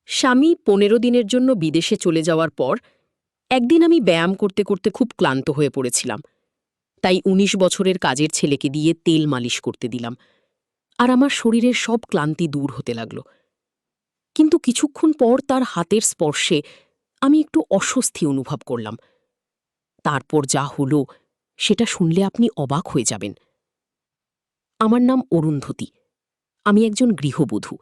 স্বামী ১৫ দিনের জন্য বিদেশে চলে যাওয়ার পর একদিন আমি ব্যায়াম করতে করতে খুব ক্লান্ত হয়ে পড়েছিলাম। তাই ১৯ বছরের কাজের ছেলেকে দিয়ে তেল মালিশ করতে দিলাম, আর আমার শরীরের সব ক্লান্তি দূর হতে লাগল। কিন্তু কিছুক্ষণ পর তার হাতের স্পর্শে আমি একটু অস্বস্তি অনুভব করলাম। তারপর যা হলো সেটা শুনলে আপনি অবাক হয়ে যাবেন। আমার নাম অরুন্ধতী। আমি একজন গৃহবধূ।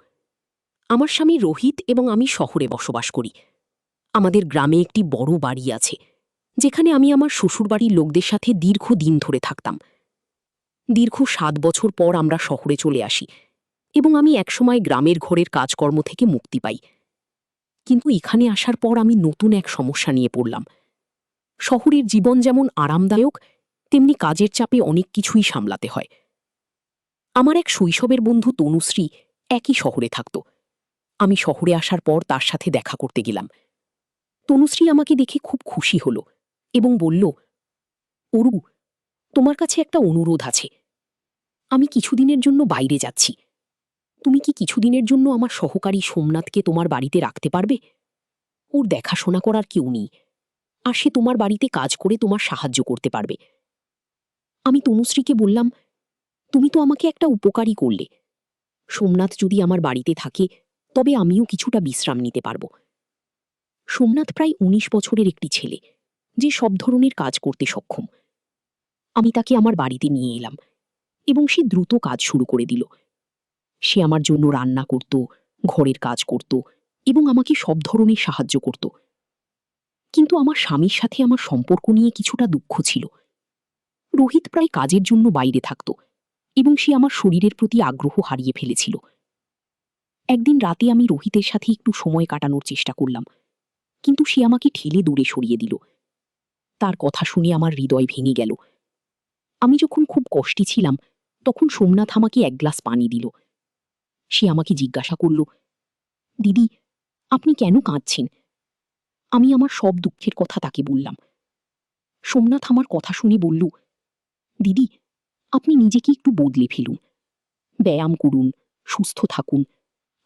আমার স্বামী রোহিত এবং আমি শহরে বসবাস করি। আমাদের গ্রামে একটি বড় বাড়ি আছে, যেখানে আমি আমার শ্বশুরবাড়ির লোকদের সাথে দীর্ঘদিন ধরে থাকতাম। দীর্ঘ ৭ বছর পর আমরা শহরে চলে আসি এবং আমি একসময় গ্রামের ঘরের কাজকর্ম থেকে মুক্তি পাই। কিন্তু এখানে আসার পর আমি নতুন এক সমস্যা নিয়ে পড়লাম। শহরের জীবন যেমন আরামদায়ক, তেমনি কাজের চাপে অনেক কিছুই সামলাতে হয়। আমার এক শৈশবের বন্ধু তনুশ্রী একই শহরে থাকত। আমি শহরে আসার পর তার সাথে দেখা করতে গেলাম। তনুশ্রী আমাকে দেখে খুব খুশি হল এবং বলল, অরু, তোমার কাছে একটা অনুরোধ আছে। আমি কিছুদিনের জন্য বাইরে যাচ্ছি। তুমি কি কিছুদিনের জন্য আমার সহকারী সোমনাথকে তোমার বাড়িতে রাখতে পারবে? ওর দেখাশোনা করার কেউ নেই, আর সে তোমার বাড়িতে কাজ করে তোমার সাহায্য করতে পারবে। আমি তনুশ্রীকে বললাম, তুমি তো আমাকে একটা উপকারই করলে। সোমনাথ যদি আমার বাড়িতে থাকে তবে আমিও কিছুটা বিশ্রাম নিতে পারব। সোমনাথ প্রায় ১৯ বছরের একটি ছেলে, যে সব ধরনের কাজ করতে সক্ষম। আমি তাকে আমার বাড়িতে নিয়ে এলাম এবং সে দ্রুত কাজ শুরু করে দিল। সে আমার জন্য রান্না করত, ঘরের কাজ করত এবং আমাকে সব ধরনের সাহায্য করত। কিন্তু আমার স্বামীর সাথে আমার সম্পর্ক নিয়ে কিছুটা দুঃখ ছিল। রোহিত প্রায় কাজের জন্য বাইরে থাকত এবং সে আমার শরীরের প্রতি আগ্রহ হারিয়ে ফেলেছিল। একদিন রাতে আমি রোহিতের সাথে একটু সময় কাটানোর চেষ্টা করলাম, কিন্তু সে আমাকে ঠেলে দূরে সরিয়ে দিল। তার কথা শুনে আমার হৃদয় ভেঙে গেল। আমি যখন খুব কষ্টে ছিলাম, তখন সোমনাথ আমাকে এক গ্লাস পানি দিল। সে আমাকে জিজ্ঞাসা করল, দিদি, আপনি কেন কাঁদছেন? আমি আমার সব দুঃখের কথা তাকে বললাম। সোমনাথ আমার কথা শুনে বলল, দিদি, আপনি নিজেকে একটু বদলে ফেলুন, ব্যায়াম করুন, সুস্থ থাকুন।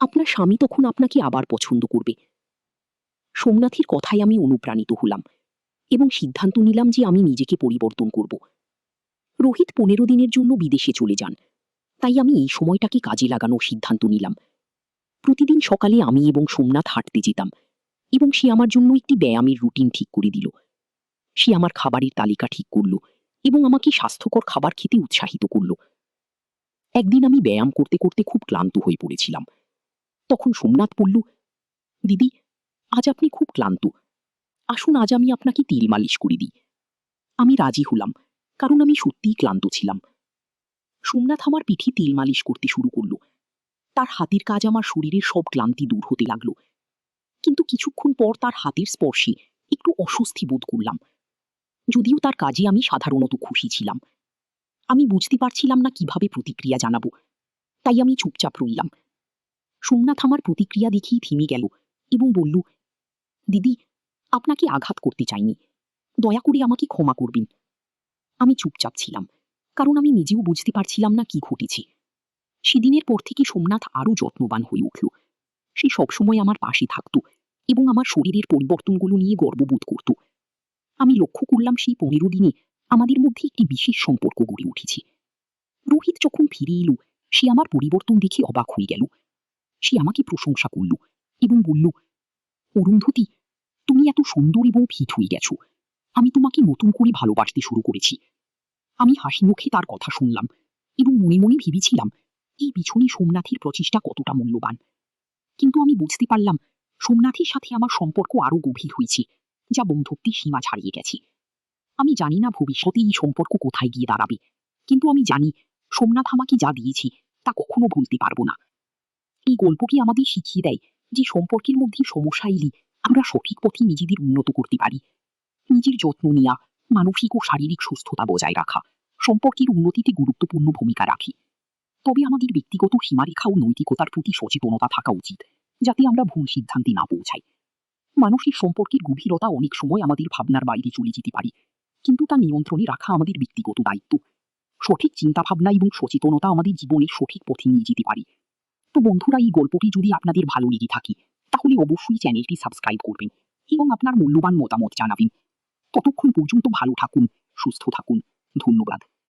আপনার স্বামী তখন আপনাকে আবার পছন্দ করবে। সোমনাথের কথায় আমি অনুপ্রাণিত হলাম এবং সিদ্ধান্ত নিলাম যে আমি নিজেকে পরিবর্তন করব। রোহিত ১৫ দিনের জন্য বিদেশে চলে যান, তাই আমি এই সময়টাকে কাজে লাগানোর সিদ্ধান্ত নিলাম। প্রতিদিন সকালে আমি এবং সোমনাথ হাঁটতে যেতাম এবং সে আমার জন্য একটি ব্যায়ামের রুটিন ঠিক করে দিল। সে আমার খাবারের তালিকা ঠিক করল এবং আমাকে স্বাস্থ্যকর খাবার খেতে উৎসাহিত করল। একদিন আমি ব্যায়াম করতে করতে খুব ক্লান্ত হয়ে পড়েছিলাম। তখন সোমনাথ বলল, দিদি, আজ আপনি খুব ক্লান্ত, আসুন আজ আমি আপনাকে তেল মালিশ করে দিই। আমি রাজি হলাম, কারণ আমি সত্যিই ক্লান্ত ছিলাম। সোমনাথ আমার পিঠে তেল মালিশ করতে শুরু করল। তার হাতের কাজ আমার শরীরের সব ক্লান্তি দূর হতে লাগলো। কিন্তু কিছুক্ষণ পর তার হাতের স্পর্শে একটু অস্বস্তি বোধ করলাম। যদিও তার কাজে আমি সাধারণত খুশি ছিলাম, আমি বুঝতে পারছিলাম না কিভাবে প্রতিক্রিয়া জানাবো, তাই আমি চুপচাপ রইলাম। সোমনাথ আমার প্রতিক্রিয়া দেখেই থেমে গেল এবং বলল, দিদি, আপনাকে আঘাত করতে চাইনি, দয়া করে আমাকে ক্ষমা করবেন। আমি চুপচাপ ছিলাম, কারণ আমি নিজেও বুঝতে পারছিলাম না কি ঘটেছে। সেদিনের পর থেকে সোমনাথ আরও যত্নবান হয়ে উঠল। সে সবসময় আমার পাশে থাকত এবং আমার শরীরের পরিবর্তনগুলো নিয়ে গর্ববোধ করত। আমি লক্ষ্য করলাম সেই ১৫ দিনে আমাদের মধ্যে একটি বিশেষ সম্পর্ক গড়ে উঠেছে। রোহিত যখন ফিরে এলো, সে আমার পরিবর্তন দেখে অবাক হয়ে গেল। সে আমাকে প্রশংসা করল এবং বলল, অরুন্ধতী, তুমি এত সুন্দর এবং ফিট হয়ে গেছো। আমি তোমাকে নতুন করে ভালোবাসতে শুরু করেছি। আমি হাসি মুখে তার কথা শুনলাম এবং মনে মনে ভেবেছিলাম এই পিছনে সোমনাথের প্রচেষ্টা কতটা মূল্যবান। কিন্তু আমি বুঝতে পারলাম সোমনাথের সাথে আমার সম্পর্ক আরো গভীর হয়েছে, যা বন্ধুত্বের সীমা ছাড়িয়ে গেছে। আমি জানি না ভবিষ্যতে এই সম্পর্ক কোথায় গিয়ে দাঁড়াবে, কিন্তু আমি জানি সোমনাথ আমাকে যা দিয়েছে তা কখনো ভুলতে পারবো না। এই গল্পটি আমাদের শিখিয়ে দেয় যে সম্পর্কের মধ্যে সমস্যা এলে আমরা সঠিক পথে নিজেদের উন্নত করতে পারি। নিজের যত্ন নেওয়া, মানসিক ও শারীরিক সুস্থতা বজায় রাখা সম্পর্কের উন্নতিতে গুরুত্বপূর্ণ ভূমিকা রাখে। তবে আমাদের ব্যক্তিগত সীমারেখা ও নৈতিকতার প্রতি সচেতনতা থাকা উচিত, যাতে আমরা ভুল সিদ্ধান্তে না পৌঁছাই। মানুষের সম্পর্কের গভীরতা অনেক সময় আমাদের ভাবনার বাইরে চলে যেতে পারে, কিন্তু তা নিয়ন্ত্রণে রাখা আমাদের ব্যক্তিগত দায়িত্ব। সঠিক চিন্তাভাবনা এবং সচেতনতা আমাদের জীবনের সঠিক পথে নিয়ে যেতে পারে। তো বন্ধুরা, এই গল্পটি যদি আপনাদের ভালো লেগে থাকে তাহলে অবশ্যই চ্যানেলটি সাবস্ক্রাইব করবেন এবং আপনার মূল্যবান মতামত জানাবেন। ততক্ষণ পর্যন্ত ভালো থাকুন, সুস্থ থাকুন। ধন্যবাদ।